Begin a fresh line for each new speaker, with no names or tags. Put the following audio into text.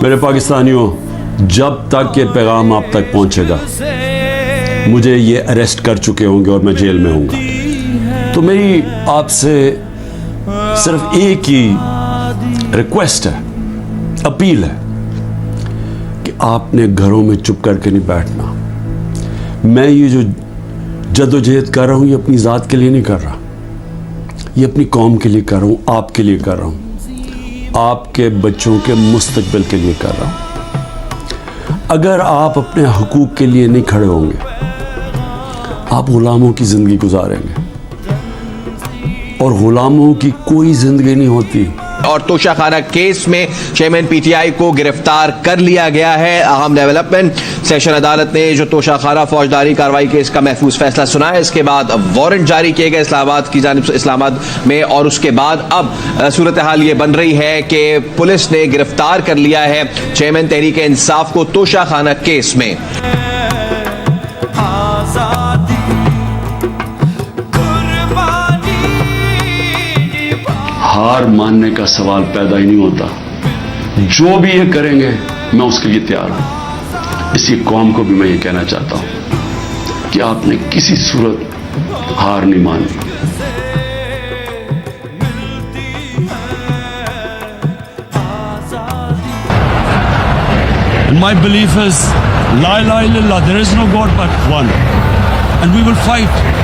میرے پاکستانیوں، جب تک یہ پیغام آپ تک پہنچے گا مجھے یہ اریسٹ کر چکے ہوں گے اور میں جیل میں ہوں گا، تو میری آپ سے صرف ایک ہی ریکویسٹ ہے، اپیل ہے کہ آپ نے گھروں میں چپ کر کے نہیں بیٹھنا۔ میں یہ جو جدوجہد کر رہا ہوں یہ اپنی ذات کے لیے نہیں کر رہا، یہ اپنی قوم کے لیے کر رہا ہوں، آپ کے لیے کر رہا ہوں، آپ کے بچوں کے مستقبل کے لیے کر رہا ہوں۔ اگر آپ اپنے حقوق کے لیے نہیں کھڑے ہوں گے آپ غلاموں کی زندگی گزاریں گے، اور غلاموں کی کوئی زندگی نہیں ہوتی۔
اور توشہ خانہ کیس میں چیئرمین پی ٹی آئی کو گرفتار کر لیا گیا ہے۔ اہم ڈیولپمنٹ، سیشن عدالت نے جو توشہ خانہ فوجداری کارروائی کیس کا محفوظ فیصلہ سنا ہے، اس کے بعد وارنٹ جاری کیے گئے اسلام آباد کی جانب سے، اسلام آباد میں، اور اس کے بعد اب صورتحال یہ بن رہی ہے کہ پولیس نے گرفتار کر لیا ہے چیئرمین تحریک انصاف کو توشہ خانہ کیس میں۔
ہار ماننے کا سوال پیدا ہی نہیں ہوتا، جو بھی یہ کریں گے میں اس کے لیے تیار ہوں۔ اسی قوم کو بھی میں یہ کہنا چاہتا ہوں کہ آپ نے کسی صورت ہار نہیں مانی۔
My belief is, La ilaha illallah, there is no God but one. And we will fight.